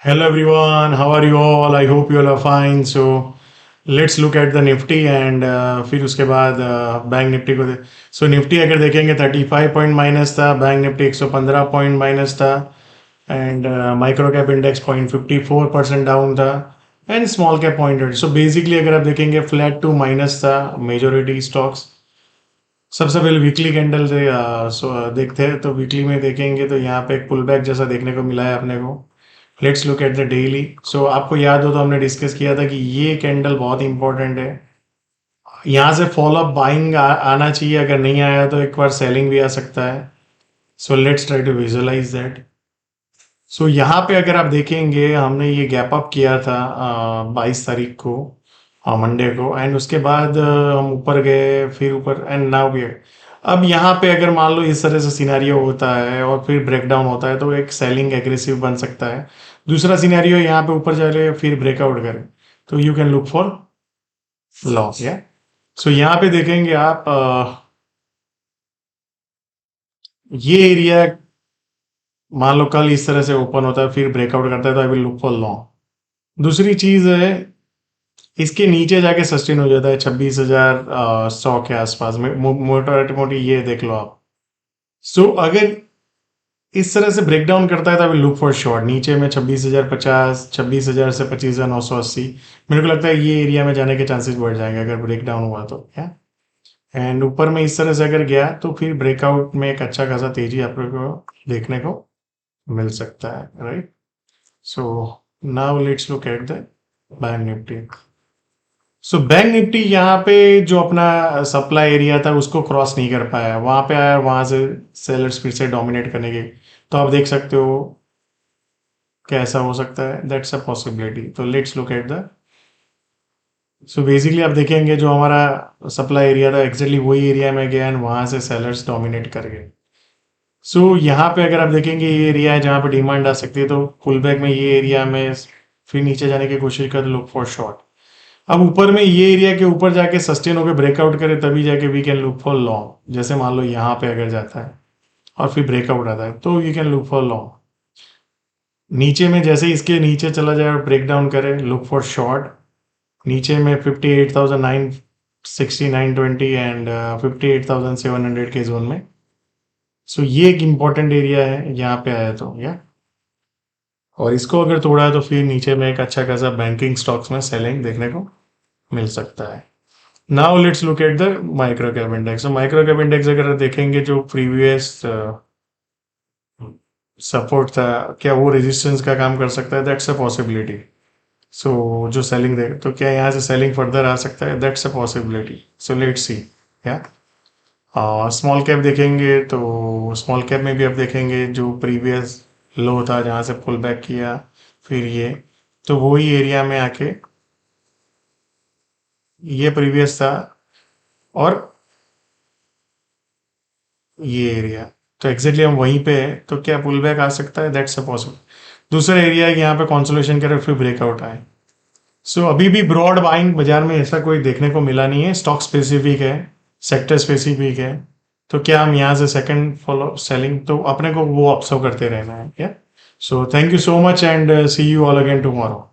Hello everyone, how are you all? I hope you all are fine. So let's look at the Nifty and फिर उसके बाद bank Nifty को सो Nifty अगर देखेंगे 35 point minus था, bank Nifty 115 point minus था and micro cap index 0.54% down था and small cap 0.8। So basically अगर आप देखेंगे फ्लैट टू माइनस था मेजोरिटी स्टॉक्स। सबसे पहले वीकली कैंडल से देखते हैं तो वीकली में देखेंगे तो यहाँ पे एक पुल बैक जैसा देखने को मिला है अपने को। Let's look at the daily. So आपको याद हो तो हमने डिस्कस किया था कि ये कैंडल बहुत इंपॉर्टेंट है। यहाँ से फॉलोअप बाइंग आना चाहिए, अगर नहीं आया तो एक बार सेलिंग भी आ सकता है। So let's try to visualize that. So यहाँ पे अगर आप देखेंगे हमने ये गैप अप किया था 22 तारीख को, मंडे को, एंड उसके बाद हम ऊपर गए, फिर ऊपर एंड नाउ भी। अब यहाँ पे अगर मान लो इस तरह से सिनेरियो होता है और फिर ब्रेकडाउन होता है तो एक सेलिंग एग्रेसिव बन सकता है। दूसरा सिनेरियो यहाँ पे ऊपर चले फिर ब्रेकआउट करे तो you can look for loss या। सो यहाँ पे देखेंगे आप ये एरिया मान लो कल इस तरह से ओपन होता है फिर ब्रेकआउट करता है तो I will look for long. दूसरी चीज है इसके नीचे जाके सस्टेन हो जाता है 26,100 के आसपास में, मोटा मोटी ये देख लो आप। सो अगर इस तरह से ब्रेकडाउन करता है तो अभी लुक फॉर शॉर्ट नीचे में 26,050, 26,000 से 25,980। मेरे को लगता है ये एरिया में जाने के चांसेस बढ़ जाएंगे अगर ब्रेकडाउन हुआ तो क्या। एंड ऊपर में इस तरह से अगर गया तो फिर ब्रेकआउट में एक अच्छा खासा तेजी आप लोग को देखने को मिल सकता है, right. So now let's look at the bank Nifty. So bank Nifty यहाँ पे जो अपना सप्लाई एरिया था उसको क्रॉस नहीं कर पाया, वहां पे आया, वहां से सेलर्स फिर से डोमिनेट करने के। तो आप देख सकते हो कैसा हो सकता है, दैट्स अ पॉसिबिलिटी। तो let's look at the. So basically आप देखेंगे जो हमारा सप्लाई एरिया था एक्जेक्टली वही एरिया में गया एंड वहां से सेलर्स डोमिनेट कर गए। सो यहाँ पे अगर आप देखेंगे ये एरिया है जहाँ पे डिमांड आ सकती है, तो पुल बैक में ये एरिया में फिर नीचे जाने की कोशिश कर लुक फॉर शॉर्ट। अब ऊपर में ये एरिया के ऊपर जाके सस्टेन होकर ब्रेकआउट करे तभी जाके we can look for long. जैसे मान लो यहाँ पे अगर जाता है और फिर ब्रेकआउट आता है तो you can look for long. नीचे में जैसे इसके नीचे चला जाए और ब्रेक डाउन करे लुक फॉर शॉर्ट। नीचे में 58,960, 920 एंड 58,700 के जोन में। सो ये एक इंपॉर्टेंट एरिया है यहाँ पे आया तो या। और इसको अगर तोड़ा है तो फिर नीचे में एक अच्छा खासा बैंकिंग स्टॉक्स में सेलिंग देखने को मिल सकता है। Now let's look at the micro cap index. Micro cap index अगर देखेंगे जो प्रीवियस सपोर्ट था, क्या वो रेजिस्टेंस का काम कर सकता है, दैट्स अ पॉसिबिलिटी। सो जो सेलिंग देगा तो क्या यहाँ से सेलिंग फर्दर आ सकता है, that's a possibility. So let's see या। स्मॉल कैप देखेंगे तो स्मॉल कैप में भी आप देखेंगे जो प्रीवियस लो था जहाँ से पुल बैक किया फिर ये, तो वही एरिया में आके ये प्रीवियस था और ये एरिया, तो एग्जैक्टली हम वहीं पे है तो क्या पुल बैक आ सकता है, दैट्स अ पॉसिबल। दूसरा एरिया है कि यहाँ पे कॉन्सोलेशन करे फिर ब्रेकआउट आए। सो अभी भी ब्रॉड बाइंग बाजार में ऐसा कोई देखने को मिला नहीं है, स्टॉक स्पेसिफिक है, सेक्टर स्पेसिफिक है। तो क्या हम यहाँ से सेकंड फॉलो सेलिंग तो अपने को वो ऑब्जर्व करते रहना है क्या। So thank you so much and see you all again tomorrow.